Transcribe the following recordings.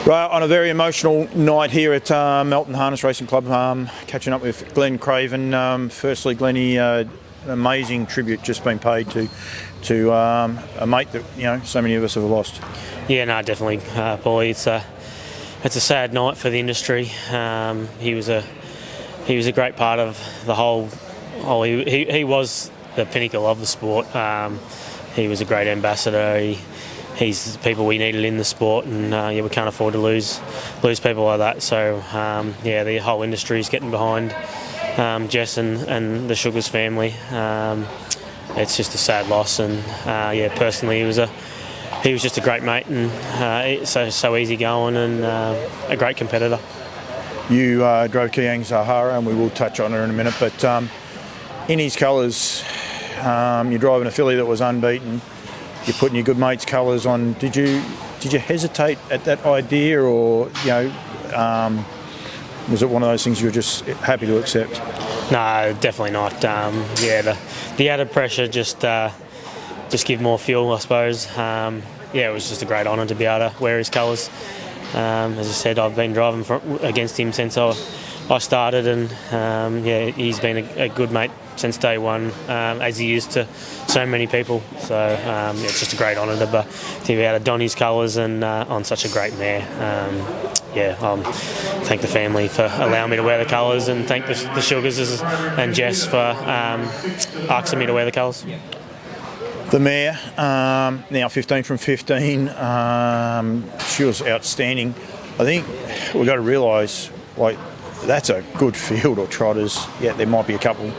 Right, on a very emotional night here at Melton Harness Racing Club, catching up with Glen Craven. Firstly, Glennie, an amazing tribute just been paid to a mate that so many of us have lost. Yeah, no, definitely, Paulie. It's a sad night for the industry. He was a great part of the whole. He was the pinnacle of the sport. He was a great ambassador. He's the people we needed in the sport, and we can't afford to lose people like that. So the whole industry is getting behind Jess and the Sugars family. It's just a sad loss, and personally, he was just a great mate, and so easy going, and a great competitor. You drove Keayang Zahara, and we will touch on her in a minute. But in his colours, you're driving a filly that was unbeaten. You're putting your good mate's colours on. Did you hesitate at that idea, or was it one of those things you were just happy to accept? No, definitely not. The added pressure just give more fuel, I suppose. It was just a great honour to be able to wear his colours. As I said, I've been driving against him since I started, and he's been a good mate since day one, as he is to so many people. So it's just a great honour to be able to don his colours and on such a great mare. Thank the family for allowing me to wear the colours, and thank the Sugars and Jess for asking me to wear the colours. The mare, now 15 from 15, she was outstanding. I think we've got to realise, that's a good field of trotters. Yeah, there might be a couple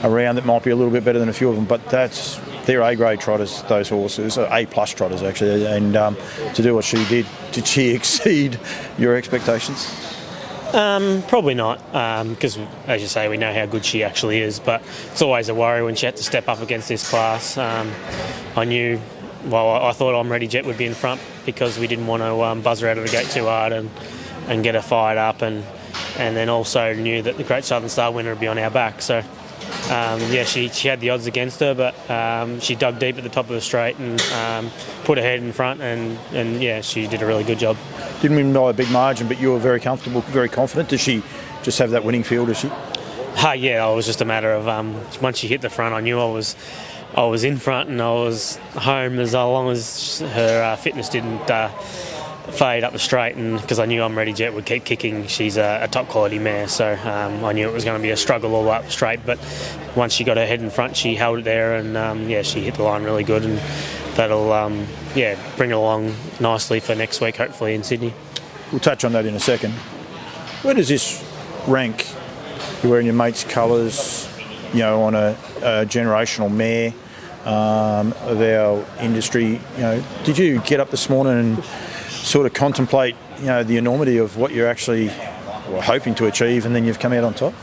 around that might be a little bit better than a few of them, but they're A-grade trotters, those horses, A-plus trotters actually, and to do what she did she exceed your expectations? Probably not, because as you say, we know how good she actually is, but it's always a worry when she had to step up against this class. I thought I'm Ready Jet would be in front because we didn't want to buzz her out of the gate too hard and get her fired up, and then also knew that the Great Southern Star winner would be on our back. So she had the odds against her, but she dug deep at the top of the straight and put her head in front, and she did a really good job. Didn't win by a big margin, but you were very comfortable, very confident. Does she just have that winning feel, does she? It was just a matter of once she hit the front, I knew I was in front and I was home as long as her fitness didn't fade up the straight, and because I knew I'm Ready Jet would keep kicking. She's a top quality mare, so I knew it was going to be a struggle all up straight, but once she got her head in front, she held it there, and she hit the line really good, and that'll bring it along nicely for next week, hopefully in Sydney. We'll touch on that in a second. Where does this rank? You're wearing your mate's colours, on a generational mare of our industry. Did you get up this morning and sort of contemplate, the enormity of what you're actually hoping to achieve, and then you've come out on top?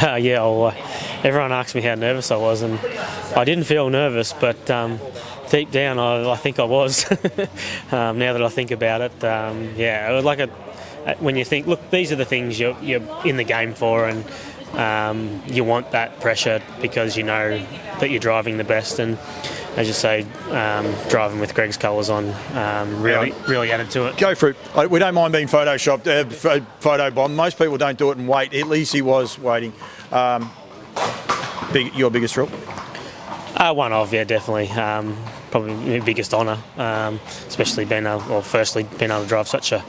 Everyone asked me how nervous I was, and I didn't feel nervous, but deep down I think I was. Now that I think about it, it was like when you think, look, these are the things you're in the game for, and you want that pressure because you know that you're driving the best, and as you say, driving with Greg's colours on really added to it. Go for it. We don't mind being photoshopped, photobombed. Most people don't do it and wait. At least he was waiting. Your biggest thrill? Definitely. Probably my biggest honour, especially firstly being able to drive such a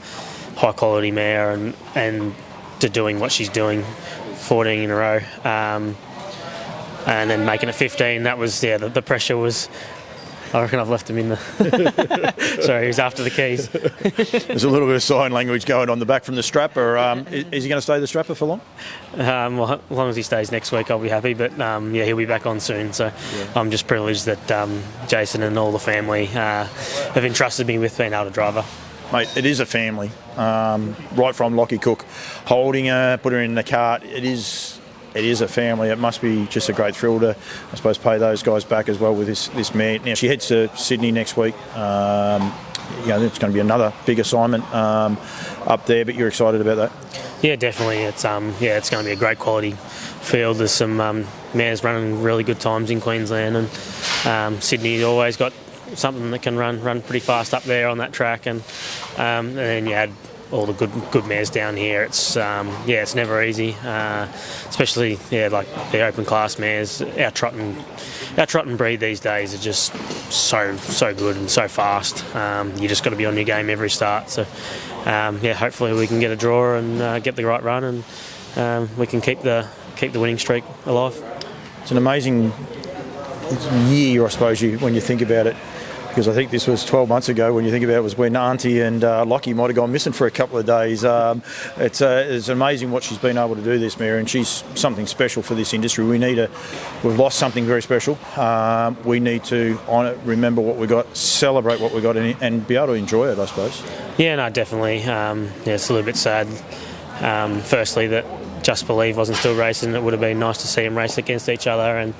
high quality mare and to doing what she's doing, 14 in a row. And then making it 15, that was, the pressure was, I reckon I've left him in the... Sorry, he was after the keys. There's a little bit of sign language going on the back from the strapper. Is he going to stay the strapper for long? As long as he stays next week, I'll be happy. But he'll be back on soon. So I'm just privileged that Jason and all the family have entrusted me with being able to drive her. Mate, it is a family. Right from Lockie Cook holding her, put her in the cart. It is a family. It must be just a great thrill to, I suppose, pay those guys back as well with this mare. Now, she heads to Sydney next week. It's going to be another big assignment up there, but you're excited about that? Yeah, definitely. It's going to be a great quality field. There's some mares running really good times in Queensland, and Sydney always got something that can run pretty fast up there on that track, and then you add all the good mares down here. It's it's never easy, especially like the open class mares. Our trotting breed these days are just so good and so fast. You just got to be on your game every start. So hopefully we can get a draw and get the right run, and we can keep the winning streak alive. It's an amazing year, I suppose, when you think about it. Because I think this was 12 months ago. When you think about it, was when Auntie and Lockie might have gone missing for a couple of days. It's amazing what she's been able to do, this mare, and she's something special for this industry. We've lost something very special. We need to remember what we got, celebrate what we got, and be able to enjoy it, I suppose. Yeah, no, definitely. It's a little bit sad. Firstly, that Just Believe wasn't still racing. It would have been nice to see them race against each other, and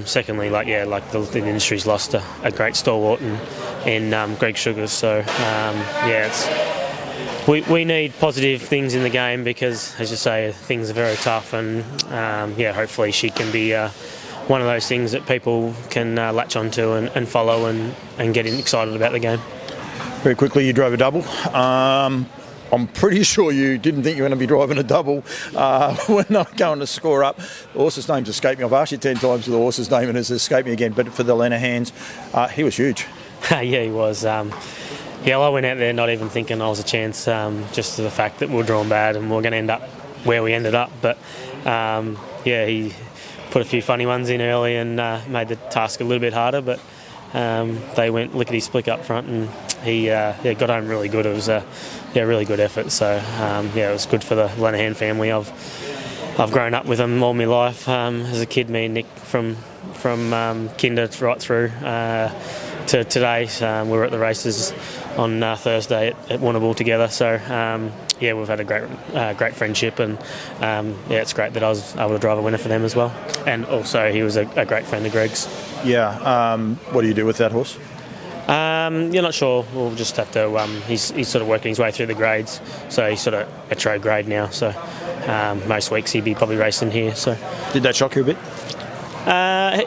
secondly, the industry's lost a great stalwart in Greg Sugars. So we need positive things in the game, because, as you say, things are very tough, and hopefully she can be one of those things that people can latch onto and follow and get excited about the game. Very quickly, you drove a double. I'm pretty sure you didn't think you were going to be driving a double when I'm going to score up. The horse's name's escaped me. I've asked you 10 times for the horse's name and it's escaped me again. But for the Lenahans, he was huge. Yeah, he was. I went out there not even thinking I was a chance, just to the fact that we were drawn bad and we were going to end up where we ended up. But he put a few funny ones in early and made the task a little bit harder. But they went lickety-split up front, and he got home really good. It was a really good effort. So it was good for the Lenahan family. I've grown up with them all my life. As a kid, me and Nick from kinder right through to today. We were at the races on Thursday at Warrnambool together. So we've had a great friendship, and it's great that I was able to drive a winner for them as well. And also, he was a great friend of Greg's. Yeah. What do you do with that horse? You're not sure. We'll just have to. He's sort of working his way through the grades, so he's sort of metro grade now. So most weeks he'd be probably racing here. So did that shock you a bit?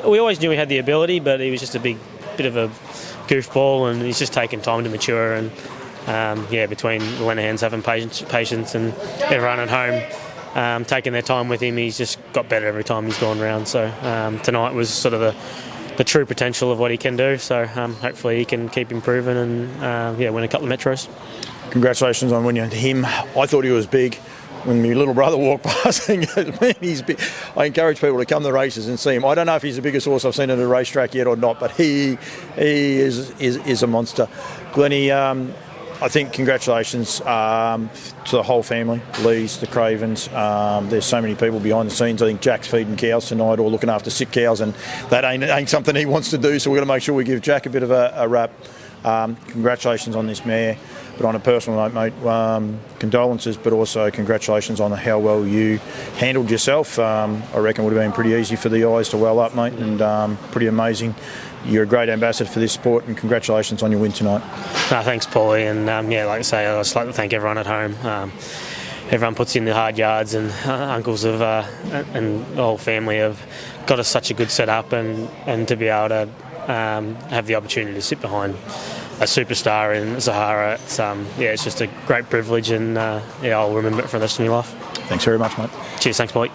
We always knew he had the ability, but he was just a bit of a goofball, and he's just taken time to mature. And between the Lenahans having patience and everyone at home taking their time with him, he's just got better every time he's gone round. So tonight was sort of the true potential of what he can do. So hopefully he can keep improving and win a couple of metros. Congratulations on winning him. I thought he was big. When my little brother walked past and goes, man, he's big. I encourage people to come to the races and see him. I don't know if he's the biggest horse I've seen at a racetrack yet or not, but he is a monster. Glennie, I think congratulations to the whole family, Lees, the Cravens. There's so many people behind the scenes. I think Jack's feeding cows tonight or looking after sick cows, and that ain't something he wants to do, so we're going to make sure we give Jack a bit of a rap. Congratulations on this mare. But on a personal note, mate, condolences, but also congratulations on how well you handled yourself. I reckon it would have been pretty easy for the eyes to well up, mate, and pretty amazing. You're a great ambassador for this sport, and congratulations on your win tonight. No, thanks, Paulie, and like I say, I'd just like to thank everyone at home. Everyone puts in the hard yards, and uncles and the whole family have got us such a good setup, and to be able to have the opportunity to sit behind a superstar in Zahara, it's just a great privilege, and I'll remember it for the rest of my life. Thanks very much, mate. Cheers, thanks, Paulie.